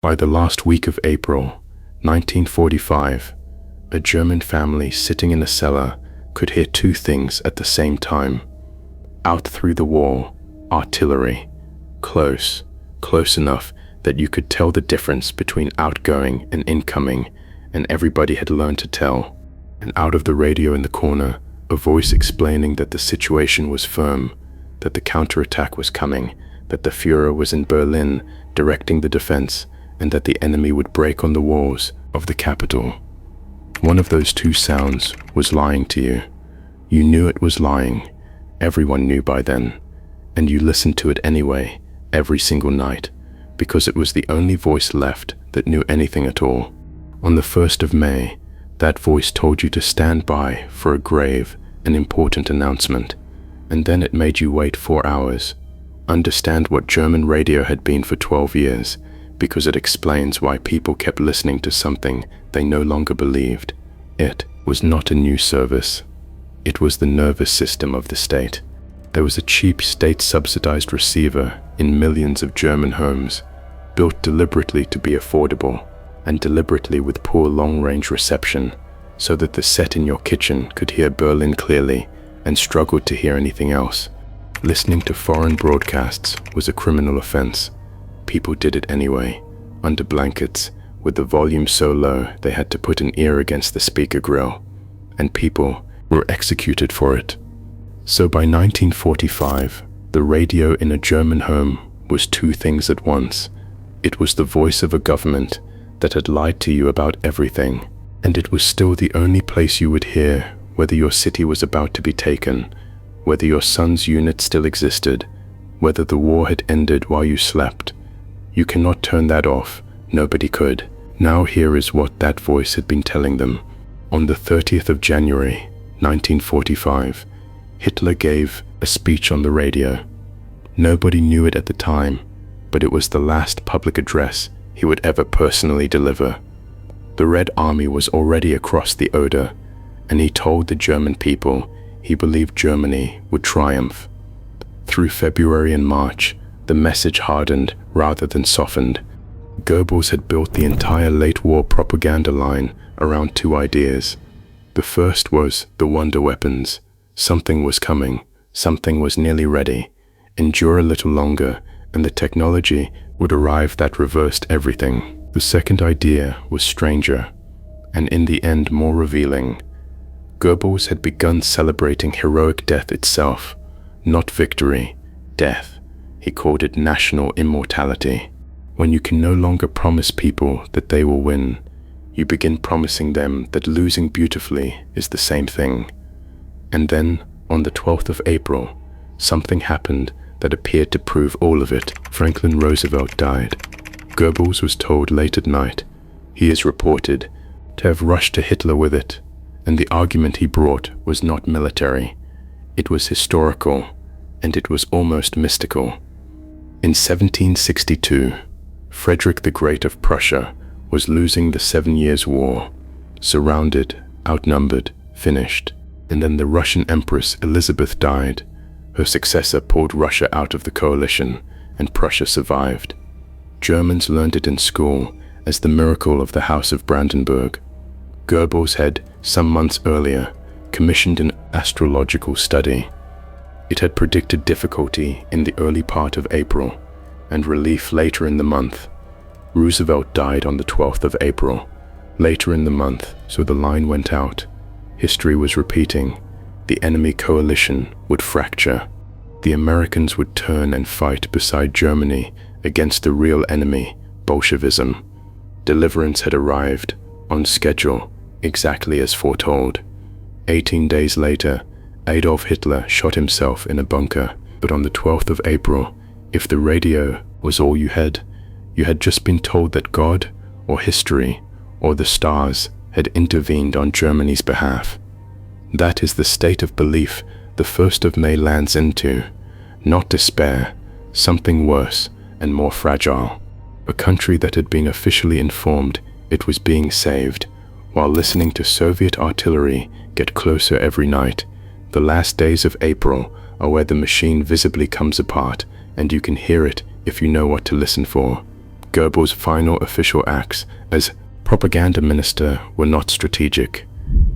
By the last week of April 1945, a German family sitting in a cellar could hear two things at the same time. Out through the wall, artillery. Close enough that you could tell the difference between outgoing and incoming, and everybody had learned to tell. And out of the radio in the corner, a voice explaining that the situation was firm, that the counterattack was coming, that the Führer was in Berlin directing the defense, and that the enemy would break on the walls of the capital. One of those two sounds was lying to you. You knew it was lying. Everyone knew by then. And you listened to it anyway, every single night, because it was the only voice left that knew anything at all. On the 1st of May, that voice told you to stand by for a grave and important announcement, and then it made you wait 4 hours. Understand what German radio had been for 12 years, because it explains why people kept listening to something they no longer believed. It was not a news service. It was the nervous system of the state. There was a cheap state-subsidized receiver in millions of German homes, built deliberately to be affordable, and deliberately with poor long-range reception, so that the set in your kitchen could hear Berlin clearly and struggled to hear anything else. Listening to foreign broadcasts was a criminal offense. People did it anyway, under blankets, with the volume so low they had to put an ear against the speaker grill, and people were executed for it. So by 1945, the radio in a German home was two things at once. It was the voice of a government that had lied to you about everything, and it was still the only place you would hear whether your city was about to be taken, whether your son's unit still existed, whether the war had ended while you slept. You cannot turn that off. Nobody could. Now here is what that voice had been telling them. On the 30th of January, 1945, Hitler gave a speech on the radio. Nobody knew it at the time, but it was the last public address he would ever personally deliver. The Red Army was already across the Oder, and he told the German people he believed Germany would triumph. Through February and March, the message hardened rather than softened. Goebbels had built the entire late-war propaganda line around two ideas. The first was the wonder weapons. Something was coming, something was nearly ready. Endure a little longer, and the technology would arrive that reversed everything. The second idea was stranger, and in the end more revealing. Goebbels had begun celebrating heroic death itself, not victory, death. He called it national immortality. When you can no longer promise people that they will win, you begin promising them that losing beautifully is the same thing. And then, on the 12th of April, something happened that appeared to prove all of it. Franklin Roosevelt died. Goebbels was told late at night. He is reported to have rushed to Hitler with it, and the argument he brought was not military. It was historical, and it was almost mystical. In 1762, Frederick the Great of Prussia was losing the 7 Years' War, surrounded, outnumbered, finished. And then the Russian Empress Elizabeth died. Her successor pulled Russia out of the coalition, and Prussia survived. Germans learned it in school as the miracle of the House of Brandenburg. Goebbels had, some months earlier, commissioned an astrological study. It had predicted difficulty in the early part of April and relief later in the month. Roosevelt died on the 12th of April, later in the month, so the line went out. History was repeating. The enemy coalition would fracture. The Americans would turn and fight beside Germany against the real enemy, Bolshevism. Deliverance had arrived, on schedule, exactly as foretold. 18 days later, Adolf Hitler shot himself in a bunker. But on the 12th of April, if the radio was all you had just been told that God, or history, or the stars had intervened on Germany's behalf. That is the state of belief the 1st of May lands into. Not despair, something worse and more fragile. A country that had been officially informed it was being saved, while listening to Soviet artillery get closer every night. The last days of April are where the machine visibly comes apart, and you can hear it if you know what to listen for. Goebbels' final official acts as propaganda minister were not strategic.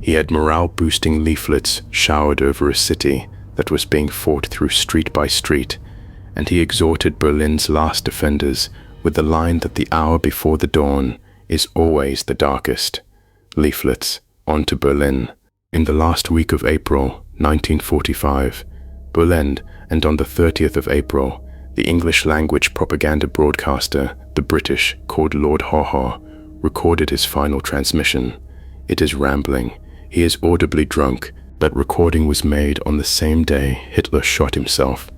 He had morale-boosting leaflets showered over a city that was being fought through street by street, and he exhorted Berlin's last defenders with the line that the hour before the dawn is always the darkest. Leaflets, on to Berlin. In the last week of April 1945, Berlin, and on the 30th of April, the English-language propaganda broadcaster, the British, called Lord Ha-ha, recorded his final transmission. It is rambling. He is audibly drunk. That recording was made on the same day Hitler shot himself.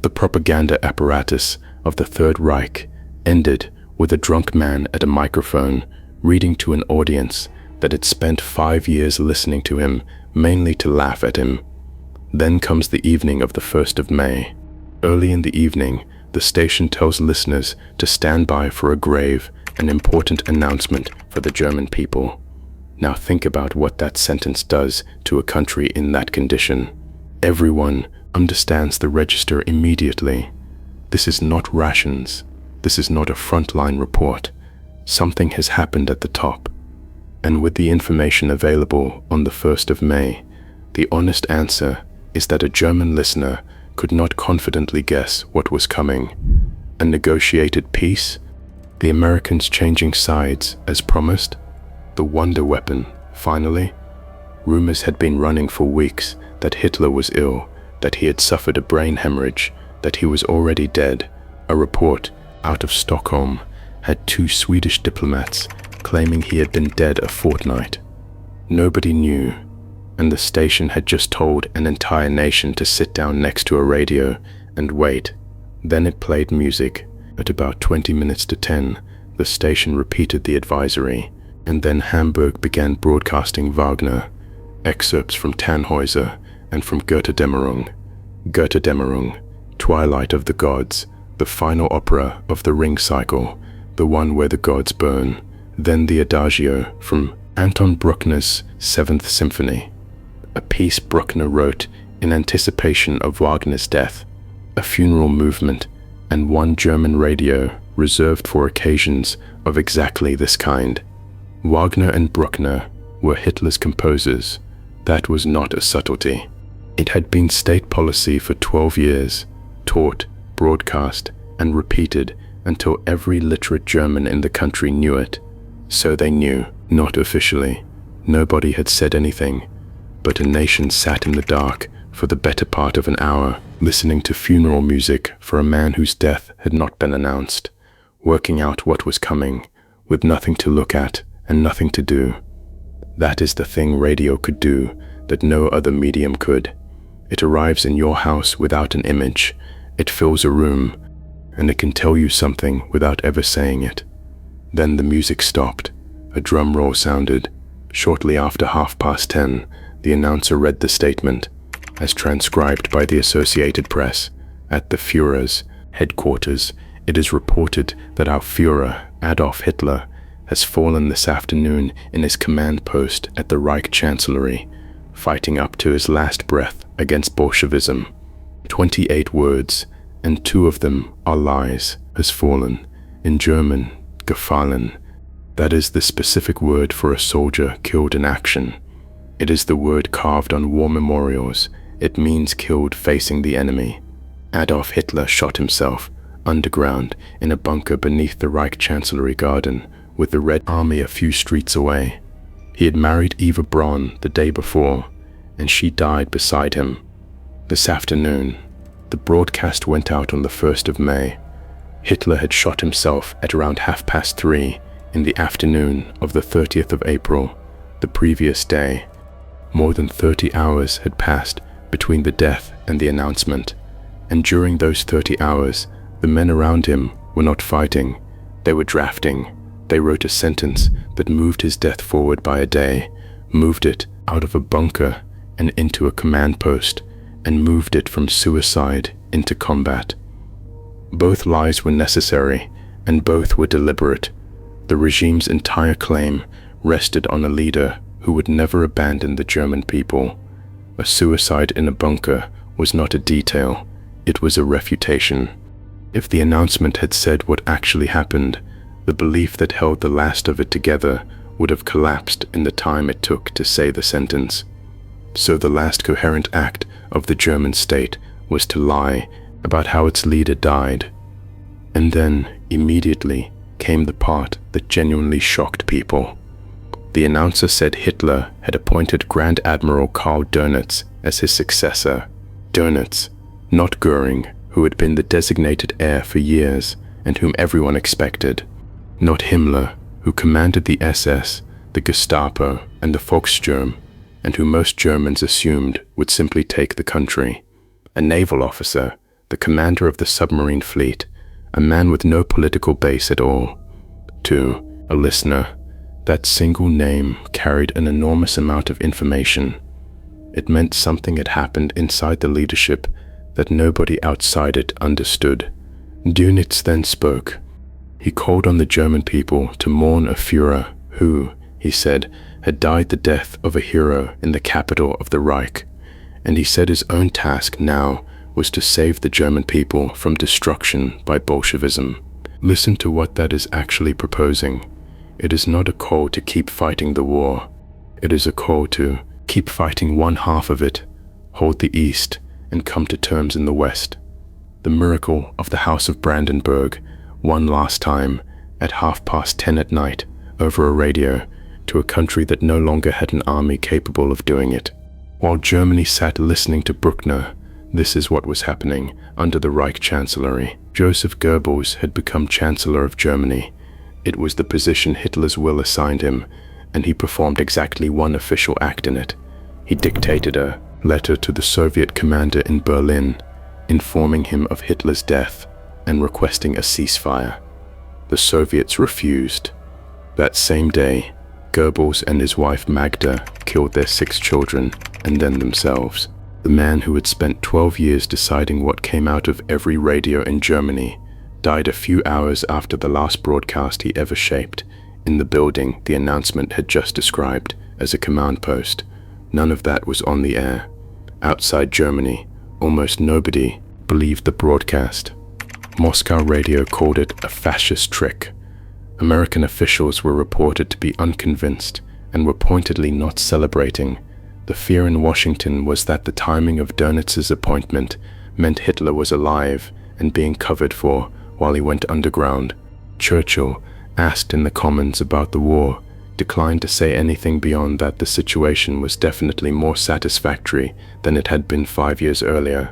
The propaganda apparatus of the Third Reich ended with a drunk man at a microphone reading to an audience that had spent 5 years listening to him, mainly to laugh at him. Then comes the evening of the 1st of May. Early in the evening, the station tells listeners to stand by for a grave and important announcement for the German people. Now think about what that sentence does to a country in that condition. Everyone understands the register immediately. This is not rations. This is not a frontline report. Something has happened at the top. And with the information available on the 1st of May, the honest answer is that a German listener could not confidently guess what was coming. A negotiated peace? The Americans changing sides as promised? The wonder weapon, finally? Rumors had been running for weeks that Hitler was ill, that he had suffered a brain hemorrhage, that he was already dead. A report out of Stockholm had 2 Swedish diplomats claiming he had been dead a fortnight. Nobody knew, and the station had just told an entire nation to sit down next to a radio and wait. Then it played music. At about 20 minutes to 10, the station repeated the advisory, and then Hamburg began broadcasting Wagner, excerpts from Tannhäuser and from Götterdämmerung. Götterdämmerung, Twilight of the Gods, the final opera of the Ring Cycle, the one where the gods burn. Then the Adagio from Anton Bruckner's 7th Symphony, a piece Bruckner wrote in anticipation of Wagner's death, a funeral movement, and one German radio reserved for occasions of exactly this kind. Wagner and Bruckner were Hitler's composers. That was not a subtlety. It had been state policy for 12 years, taught, broadcast, and repeated until every literate German in the country knew it. So they knew, not officially. Nobody had said anything, but a nation sat in the dark for the better part of an hour, listening to funeral music for a man whose death had not been announced, working out what was coming, with nothing to look at and nothing to do. That is the thing radio could do that no other medium could. It arrives in your house without an image. It fills a room, and it can tell you something without ever saying it. Then the music stopped. A drum roll sounded. Shortly after 10:30, the announcer read the statement, as transcribed by the Associated Press. At the Führer's headquarters, it is reported that our Führer, Adolf Hitler, has fallen this afternoon in his command post at the Reich Chancellery, fighting up to his last breath against Bolshevism. 28 words, and 2 of them are lies. Has fallen. In German, gefallen. That is the specific word for a soldier killed in action. It is the word carved on war memorials. It means killed facing the enemy. Adolf Hitler shot himself, underground, in a bunker beneath the Reich Chancellery garden, with the Red Army a few streets away. He had married Eva Braun the day before, and she died beside him. This afternoon, the broadcast went out on the 1st of May. Hitler had shot himself at around 3:30 in the afternoon of the 30th of April, the previous day. More than 30 hours had passed between the death and the announcement, and during those 30 hours, the men around him were not fighting. They were drafting. They wrote a sentence that moved his death forward by a day, moved it out of a bunker and into a command post, and moved it from suicide into combat. Both lies were necessary, and both were deliberate. The regime's entire claim rested on a leader who would never abandon the German people. A suicide in a bunker was not a detail, it was a refutation. If the announcement had said what actually happened, the belief that held the last of it together would have collapsed in the time it took to say the sentence. So the last coherent act of the German state was to lie about how its leader died. And then, immediately, came the part that genuinely shocked people. The announcer said Hitler had appointed Grand Admiral Karl Dönitz as his successor. Dönitz, not Göring, who had been the designated heir for years and whom everyone expected. Not Himmler, who commanded the SS, the Gestapo, and the Volkssturm, and who most Germans assumed would simply take the country. A naval officer, the commander of the submarine fleet, a man with no political base at all. To a listener, that single name carried an enormous amount of information. It meant something had happened inside the leadership that nobody outside it understood. Dönitz then spoke. He called on the German people to mourn a Führer who, he said, had died the death of a hero in the capital of the Reich, and he said his own task now was to save the German people from destruction by Bolshevism. Listen to what that is actually proposing. It is not a call to keep fighting the war. It is a call to keep fighting one half of it, hold the East, and come to terms in the West. The miracle of the House of Brandenburg, one last time, at 10:30 at night, over a radio, to a country that no longer had an army capable of doing it. While Germany sat listening to Bruckner, this is what was happening under the Reich Chancellery. Joseph Goebbels had become Chancellor of Germany. It was the position Hitler's will assigned him, and he performed exactly one official act in it. He dictated a letter to the Soviet commander in Berlin, informing him of Hitler's death and requesting a ceasefire. The Soviets refused. That same day, Goebbels and his wife Magda killed their 6 children and then themselves. The man who had spent 12 years deciding what came out of every radio in Germany died a few hours after the last broadcast he ever shaped, in the building the announcement had just described as a command post. None of that was on the air. Outside Germany, almost nobody believed the broadcast. Moscow radio called it a fascist trick. American officials were reported to be unconvinced and were pointedly not celebrating. The fear in Washington was that the timing of Dönitz's appointment meant Hitler was alive and being covered for while he went underground. Churchill, asked in the Commons about the war, declined to say anything beyond that the situation was definitely more satisfactory than it had been 5 years earlier.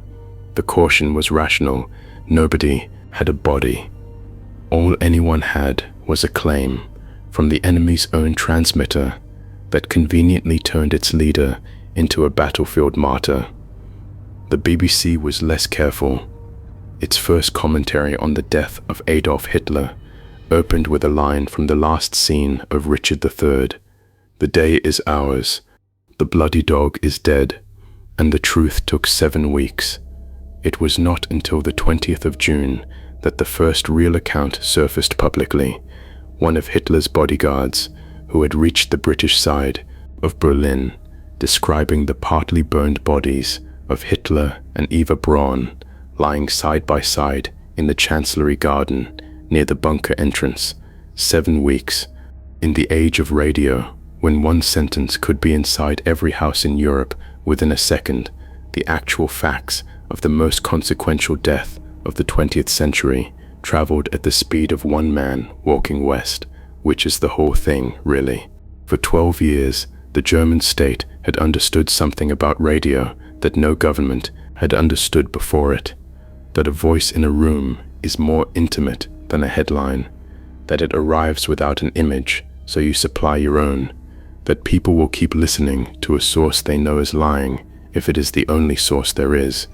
The caution was rational. Nobody had a body. All anyone had was a claim from the enemy's own transmitter that conveniently turned its leader into a battlefield martyr. The BBC was less careful. Its first commentary on the death of Adolf Hitler opened with a line from the last scene of Richard III. "The day is ours. The bloody dog is dead, and the truth took 7 weeks." It was not until the 20th of June that the first real account surfaced publicly. One of Hitler's bodyguards, who had reached the British side of Berlin, describing the partly burned bodies of Hitler and Eva Braun lying side by side in the Chancellery garden near the bunker entrance. 7 weeks. In the age of radio, when one sentence could be inside every house in Europe within a second, the actual facts of the most consequential death of the 20th century traveled at the speed of one man walking west, which is the whole thing, really. For 12 years, the German state had understood something about radio that no government had understood before it, that a voice in a room is more intimate than a headline, that it arrives without an image, so you supply your own, that people will keep listening to a source they know is lying if it is the only source there is.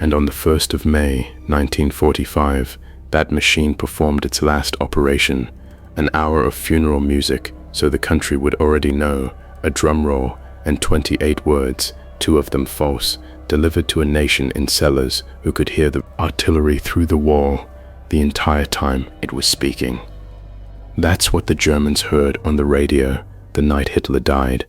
And on the 1st of May, 1945, that machine performed its last operation, an hour of funeral music so the country would already know, a drum roll and 28 words, 2 of them false, delivered to a nation in cellars who could hear the artillery through the wall the entire time it was speaking. That's what the Germans heard on the radio the night Hitler died.